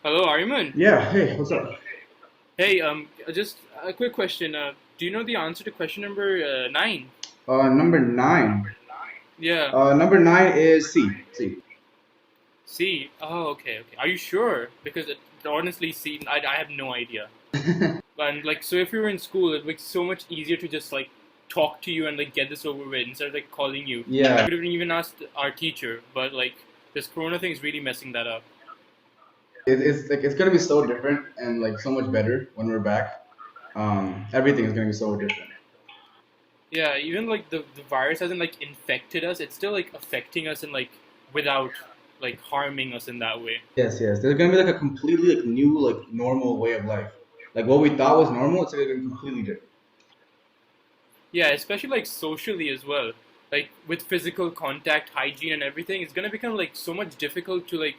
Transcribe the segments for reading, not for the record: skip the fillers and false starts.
Hello, Aryaman. Yeah, hey, what's up? Hey, just a quick question. Do you know the answer to question number nine? Number nine. Yeah. Number nine is C. C. C. Oh, okay, okay. Are you sure? Because honestly, C. I have no idea. And like, so if you were in school, it'd be so much easier to just like talk to you and like get this over with instead of like calling you. We Yeah, could have even asked our teacher, but like this Corona thing is really messing that up. it's gonna be so different and like so much better when we're back. Everything is gonna be so different. Yeah, even like the virus hasn't like infected us, it's still like affecting us and like without like harming us in that way. Yes, yes. There's gonna be like a completely like new like normal way of life. Like what we thought was normal, it's gonna be completely different. Yeah, especially like socially as well. Like with physical contact, hygiene and everything, it's gonna become like so much difficult to like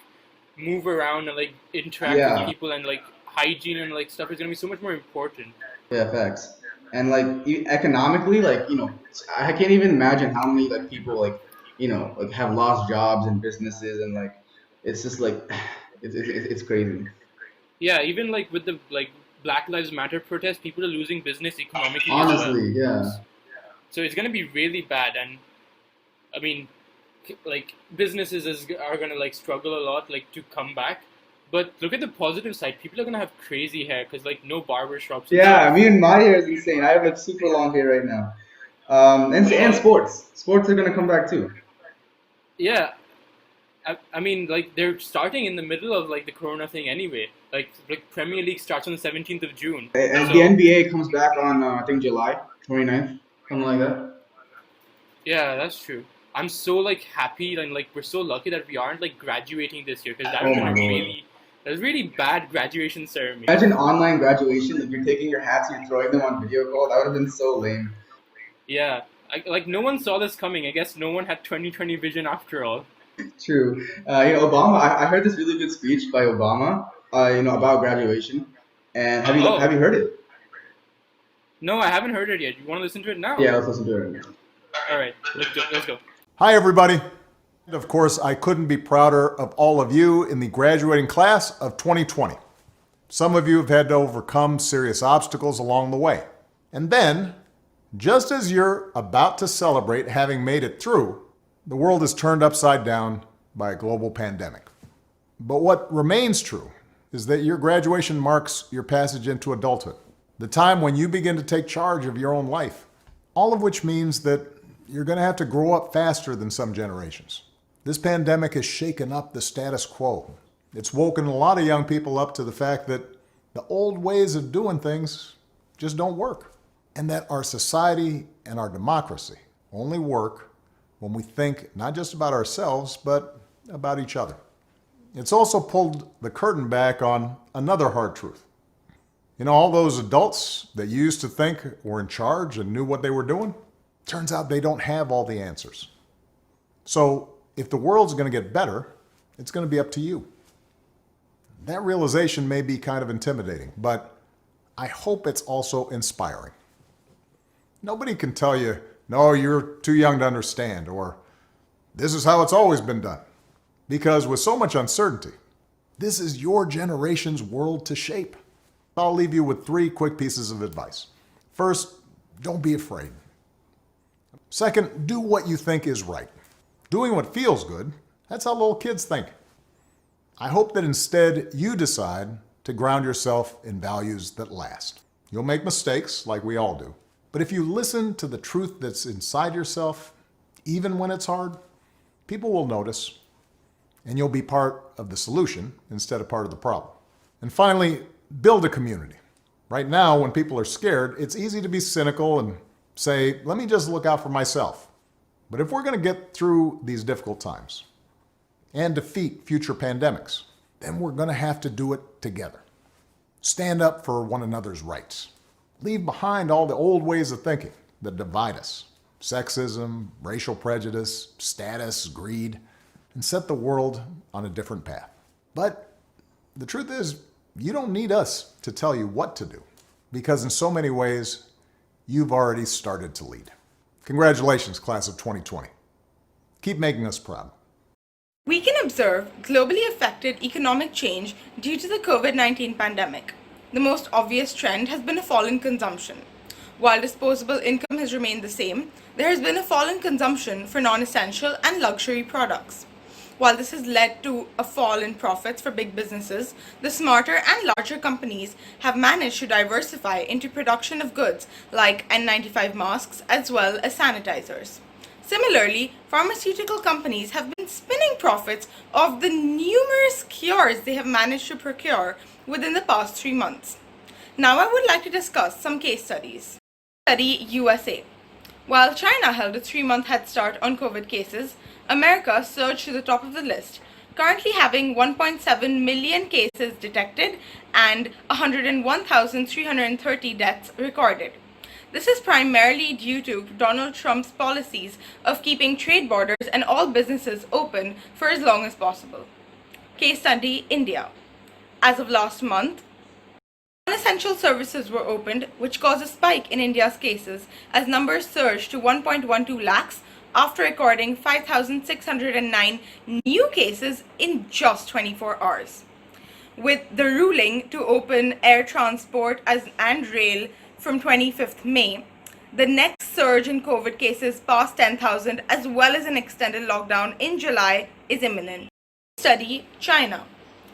move around and like interact with Yeah, people and like hygiene and like stuff is gonna be so much more important. yeah, facts. And like economically, like I can't even imagine how many like people like like have lost jobs and businesses and like it's just like it's crazy. Yeah, even like with the like Black Lives Matter protests, people are losing business economically as well. Honestly, yeah. So it's gonna be really bad, and I mean, like businesses are gonna like struggle a lot like to come back. But look at the positive side. People are gonna have crazy hair because like no barber shops and Yeah, stuff. I mean my hair is insane. I have like super long hair right now. And Oh sports. Sports are gonna come back too. yeah, I mean like they're starting in the middle of like the Corona thing anyway. Like Premier League starts on the 17th of June. And the So NBA comes back on I think July 29th, something like that. yeah, that's true. I'm so like happy and like we're so lucky that we aren't like graduating this year because that would Oh have my been a lord. really bad graduation ceremony. Imagine online graduation, like you're taking your hats and you're throwing them on video call. That would have been so lame. Yeah, like no one saw this coming. I guess no one had 2020 vision after all. True. Obama. I heard this really good speech by Obama. About graduation. And have Oh you heard it? no, I haven't heard it yet. You want to listen to it now? Yeah, let's listen to it right now. All right, let's go. Let's go. Hi, everybody. Of course, I couldn't be prouder of all of you in the graduating class of 2020. Some of you have had to overcome serious obstacles along the way. And then, just as you're about to celebrate having made it through, the world is turned upside down by a global pandemic. But what remains true is that your graduation marks your passage into adulthood, the time when you begin to take charge of your own life, all of which means that you're going to have to grow up faster than some generations. This pandemic has shaken up the status quo. It's woken a lot of young people up to the fact that the old ways of doing things just don't work, and that our society and our democracy only work when we think not just about ourselves, but about each other. It's also pulled the curtain back on another hard truth. All those adults that you used to think were in charge and knew what they were doing, turns out they don't have all the answers. So if the world's going to get better, it's going to be up to you. That realization may be kind of intimidating, but I hope it's also inspiring. Nobody can tell you, no, you're too young to understand, or this is how it's always been done. Because with so much uncertainty, this is your generation's world to shape. I'll leave you with 3 quick pieces of advice. First, don't be afraid. Second, do what you think is right. Doing what feels good, that's how little kids think. I hope that instead you decide to ground yourself in values that last. You'll make mistakes, like we all do. But if you listen to the truth that's inside yourself, even when it's hard, people will notice, and you'll be part of the solution instead of part of the problem. And finally, build a community. Right now, when people are scared, it's easy to be cynical and say, let me just look out for myself. But if we're going to get through these difficult times and defeat future pandemics, then we're going to have to do it together. Stand up for one another's rights. Leave behind all the old ways of thinking that divide us. Sexism, racial prejudice, status, greed, and set the world on a different path. But the truth is, you don't need us to tell you what to do, because in so many ways, you've already started to lead. Congratulations, class of 2020. Keep making us proud. We can observe globally affected economic change due to the COVID-19 pandemic. The most obvious trend has been a fall in consumption. While disposable income has remained the same, there has been a fall in consumption for non-essential and luxury products. While this has led to a fall in profits for big businesses, the smarter and larger companies have managed to diversify into production of goods like N95 masks as well as sanitizers. Similarly, pharmaceutical companies have been spinning profits of the numerous cures they have managed to procure within the past 3 months. Now I would like to discuss some case studies. Study USA. While China held a 3-month head start on COVID cases, America surged to the top of the list, currently having 1.7 million cases detected and 101,330 deaths recorded. This is primarily due to Donald Trump's policies of keeping trade borders and all businesses open for as long as possible. Case study, India. As of last month, non-essential services were opened, which caused a spike in India's cases as numbers surged to 1.12 lakhs after recording 5,609 new cases in just 24 hours. With the ruling to open air transport and rail from 25th May, the next surge in COVID cases past 10,000 as well as an extended lockdown in July is imminent. Study, China.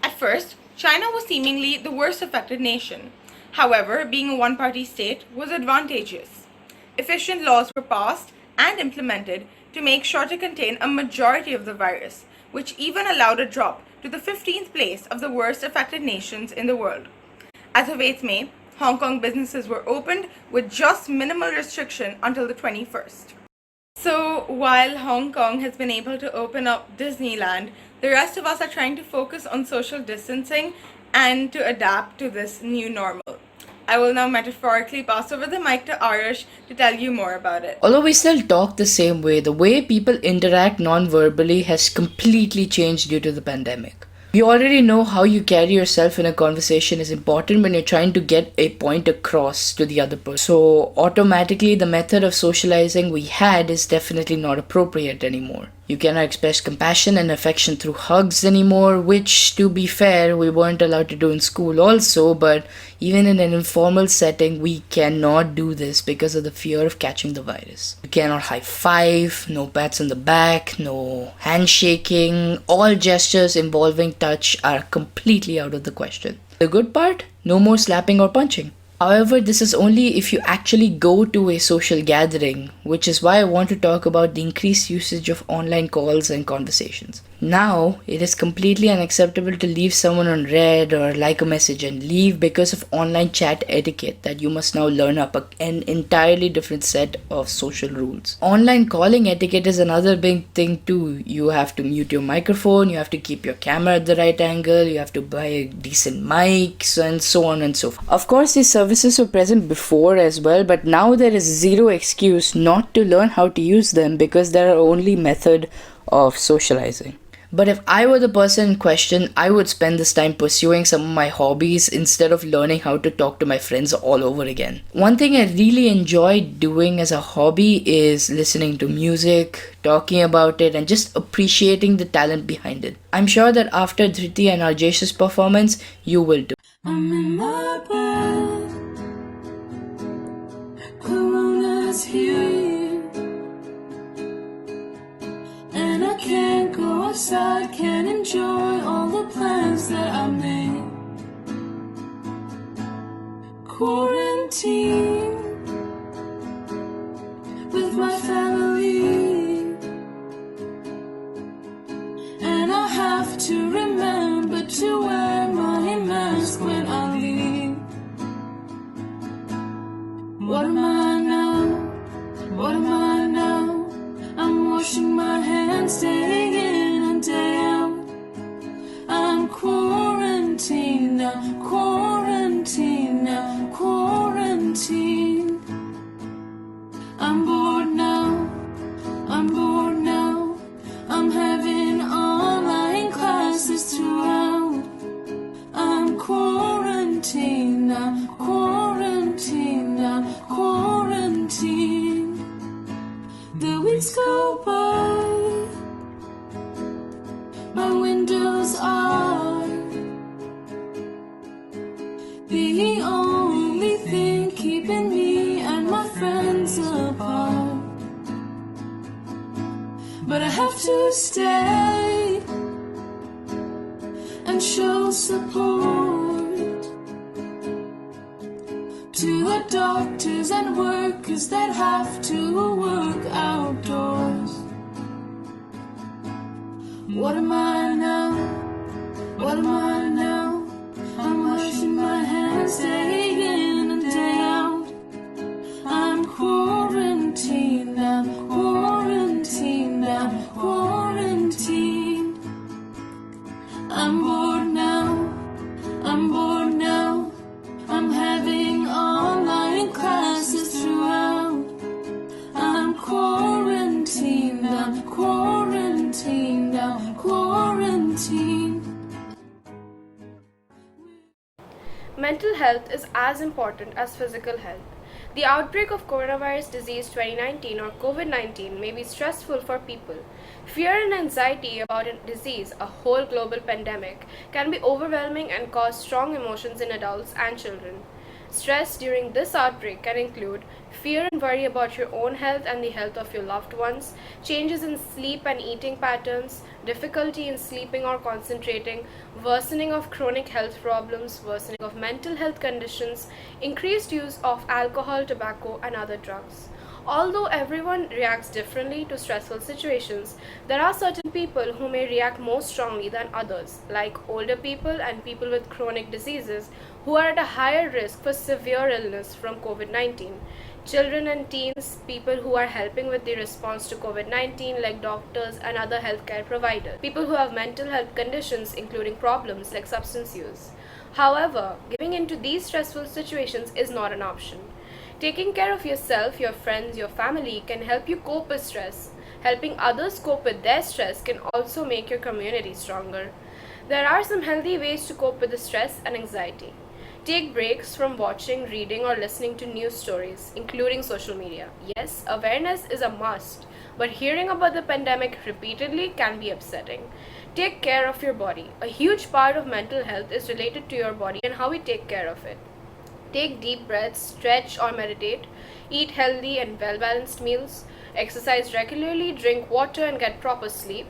At first, China was seemingly the worst affected nation. However, being a one-party state was advantageous. Efficient laws were passed and implemented to make sure to contain a majority of the virus, which even allowed a drop to the 15th place of the worst affected nations in the world. As of 8th May, Hong Kong businesses were opened with just minimal restriction until the 21st. So while Hong Kong has been able to open up Disneyland, the rest of us are trying to focus on social distancing and to adapt to this new normal. I will now metaphorically pass over the mic to Aarush to tell you more about it. Although we still talk the same way, the way people interact non-verbally has completely changed due to the pandemic. You already know how you carry yourself in a conversation is important when you're trying to get a point across to the other person. So automatically the method of socializing we had is definitely not appropriate anymore. You cannot express compassion and affection through hugs anymore, which, to be fair, we weren't allowed to do in school also, but even in an informal setting, we cannot do this because of the fear of catching the virus. You cannot high five, no pats on the back, no handshaking. All gestures involving touch are completely out of the question. The good part? No more slapping or punching. However, this is only if you actually go to a social gathering, which is why I want to talk about the increased usage of online calls and conversations. Now, it is completely unacceptable to leave someone on read or like a message and leave because of online chat etiquette that you must now learn up an entirely different set of social rules. Online calling etiquette is another big thing too. You have to mute your microphone, you have to keep your camera at the right angle, you have to buy a decent mic, and so on and so forth. Of course, these services were present before as well, but now there is zero excuse not to learn how to use them because they are only method of socializing. But if I were the person in question, I would spend this time pursuing some of my hobbies instead of learning how to talk to my friends all over again. One thing I really enjoy doing as a hobby is listening to music, talking about it, and just appreciating the talent behind it. I'm sure that after Dhriti and Arjesh's performance, you will too. I'm in my bed, Corona's here, and I can't go outside, can't enjoy all the plans that I made. Quarantine with my family, and I have to remember to wear my mask when I leave. What am I now? What am I now? I'm washing my hands day in and day out. I'm quarantined now, quarantined now, quarantined. I'm bored now, I'm bored now. I'm having online classes but I have to stay and show support to the doctors and workers that have to work outdoors. What am I now? What am I now? I'm washing my hands day in and day out. I'm quarantined, I'm quarantined, I'm quarantined. I'm bored now, I'm bored now. I'm having online classes throughout. I'm quarantined, I'm quarantined, I'm quarantined. Mental health is as important as physical health. The outbreak of coronavirus disease 2019 or COVID-19 may be stressful for people. Fear and anxiety about a disease, a whole global pandemic, can be overwhelming and cause strong emotions in adults and children. Stress during this outbreak can include fear and worry about your own health and the health of your loved ones, changes in sleep and eating patterns, difficulty in sleeping or concentrating, worsening of chronic health problems, worsening of mental health conditions, increased use of alcohol, tobacco, and other drugs. Although everyone reacts differently to stressful situations, there are certain people who may react more strongly than others, like older people and people with chronic diseases who are at a higher risk for severe illness from COVID-19. Children and teens, people who are helping with the response to COVID-19 like doctors and other healthcare providers, people who have mental health conditions including problems like substance use. However, giving into these stressful situations is not an option. Taking care of yourself, your friends, your family can help you cope with stress. Helping others cope with their stress can also make your community stronger. There are some healthy ways to cope with the stress and anxiety. Take breaks from watching, reading, or listening to news stories, including social media. Yes, awareness is a must, but hearing about the pandemic repeatedly can be upsetting. Take care of your body. A huge part of mental health is related to your body and how we take care of it. Take deep breaths, stretch or meditate, eat healthy and well-balanced meals, exercise regularly, drink water and get proper sleep.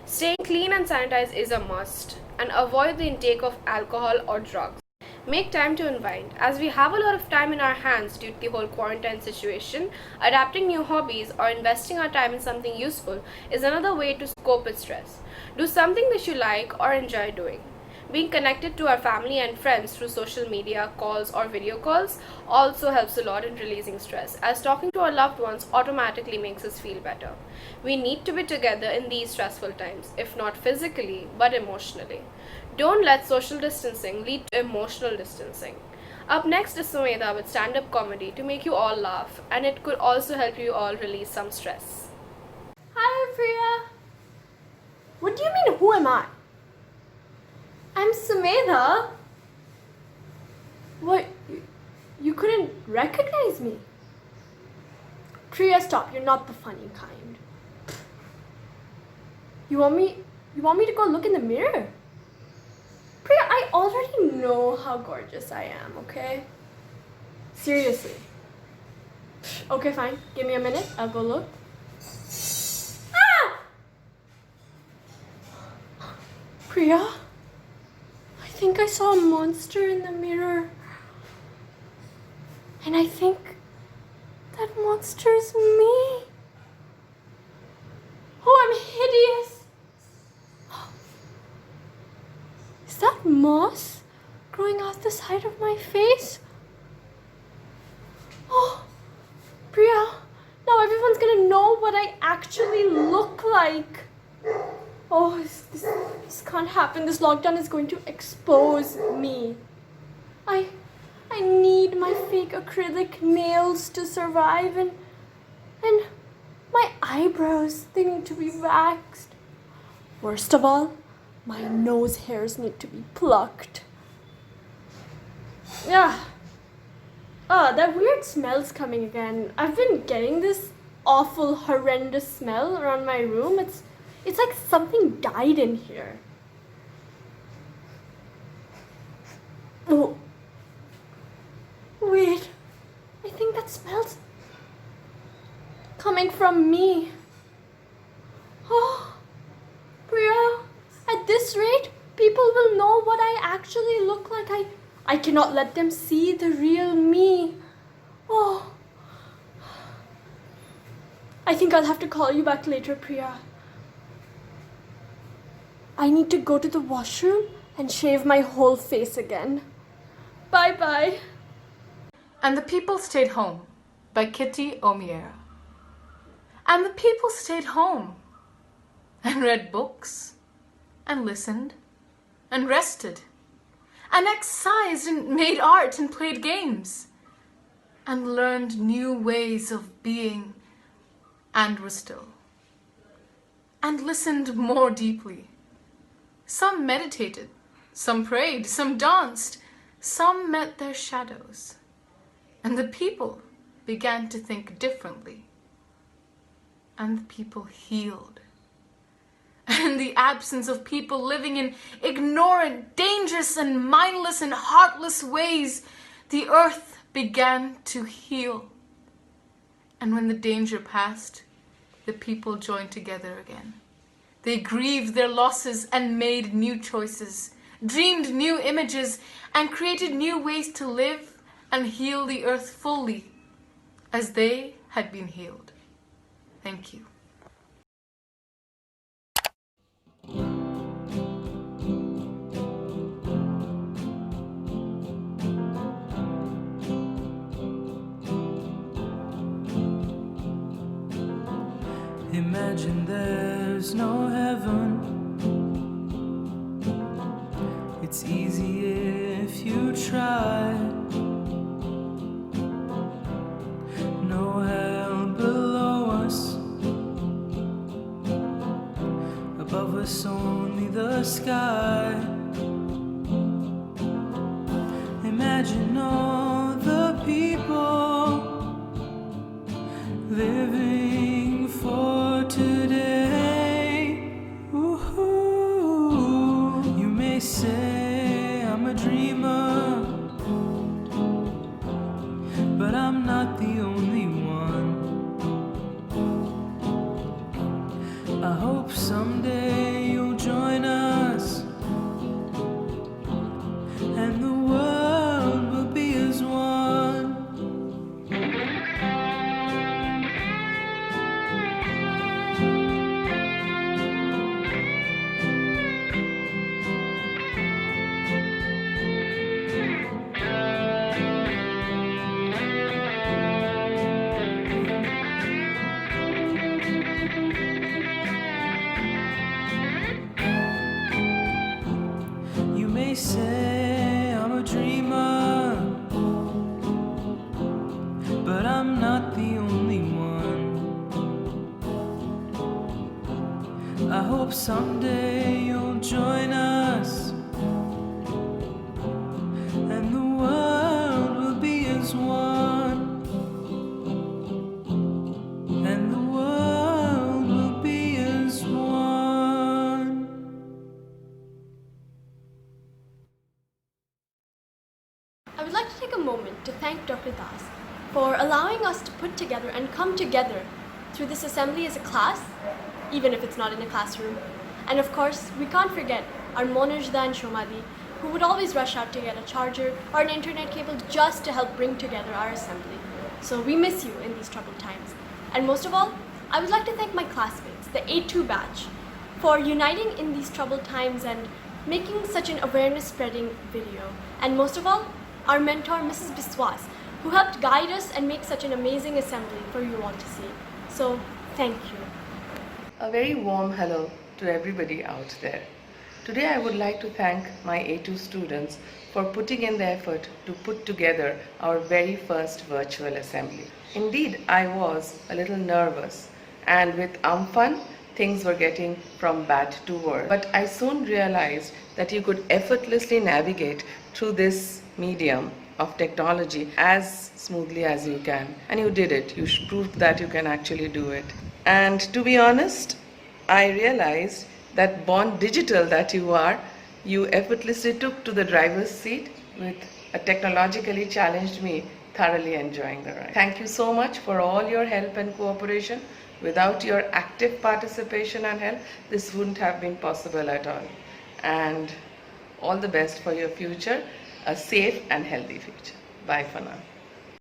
Staying clean and sanitized is a must, and avoid the intake of alcohol or drugs. Make time to unwind. As we have a lot of time in our hands due to the whole quarantine situation, adapting new hobbies or investing our time in something useful is another way to cope with stress. Do something that you like or enjoy doing. Being connected to our family and friends through social media, calls or video calls also helps a lot in releasing stress, as talking to our loved ones automatically makes us feel better. We need to be together in these stressful times, if not physically, but emotionally. Don't let social distancing lead to emotional distancing. Up next is Sumedha with stand-up comedy to make you all laugh, and it could also help you all release some stress. Hi, Priya. What do you mean, who am I? I'm Sumedha. What? You couldn't recognize me? Priya, stop. You're not the funny kind. You want me to go look in the mirror? Priya, I already know how gorgeous I am, okay? Seriously. Okay, fine. Give me a minute. I'll go look. Ah! Priya? I think I saw a monster in the mirror. And I think that monster's me. Oh, I'm hideous. Is that moss growing out the side of my face? Oh, Priya, now everyone's gonna know what I actually look like. Oh, this can't happen. This lockdown is going to expose me. I need my fake acrylic nails to survive, and my eyebrows, they need to be waxed. Worst of all, my nose hairs need to be plucked. Yeah. Oh, that weird smell's coming again. I've been getting this awful, horrendous smell around my room. It's like something died in here. Oh. Wait. I think that smells coming from me. this rate, people will know what I actually look like. I cannot let them see the real me. Oh. I think I'll have to call you back later, Priya. I need to go to the washroom and shave my whole face again. Bye-bye. And the People Stayed Home by Kitty O'Meara. And the people stayed home and read books and listened and rested and exercised and made art and played games and learned new ways of being and were still and listened more deeply. Some meditated, some prayed, some danced, some met their shadows, and the people began to think differently, and the people healed. And in the absence of people living in ignorant, dangerous, and mindless and heartless ways, the earth began to heal. And when the danger passed, the people joined together again. They grieved their losses and made new choices, dreamed new images, and created new ways to live and heal the earth fully, as they had been healed. Thank you. Imagine there's no heaven. It's easy if you try. No hell below us, above us only the sky. Imagine all the people living for today. Ooh, you may say I'm a dreamer, but I'm not the only one. I hope someday you'll join us, and the world will be as one. You may say I'm a dreamer, but I'm not the only one. I hope someday you'll join us, and the world will be as one. And the world will be as one. I would like to take a moment to thank Dr. Das for allowing us to put together and come together through this assembly as a class, even if it's not in a classroom. And of course, we can't forget our Monajda and Shomadi, who would always rush out to get a charger or an internet cable just to help bring together our assembly. So we miss you in these troubled times. And most of all, I would like to thank my classmates, the A2 batch, for uniting in these troubled times and making such an awareness-spreading video. And most of all, our mentor, Mrs. Biswas, who helped guide us and make such an amazing assembly for you all to see. So, thank you. A very warm hello to everybody out there. Today I would like to thank my A2 students for putting in the effort to put together our very first virtual assembly. Indeed, I was a little nervous, and with Amphan, things were getting from bad to worse. But I soon realized that you could effortlessly navigate through this medium of technology as smoothly as you can. And you did it. You proved that you can actually do it. And to be honest, I realized that born digital that you are, you effortlessly took to the driver's seat with a technologically challenged me, thoroughly enjoying the ride. Thank you so much for all your help and cooperation. Without your active participation and help, this wouldn't have been possible at all. and all the best for your future, a safe and healthy future. Bye for now.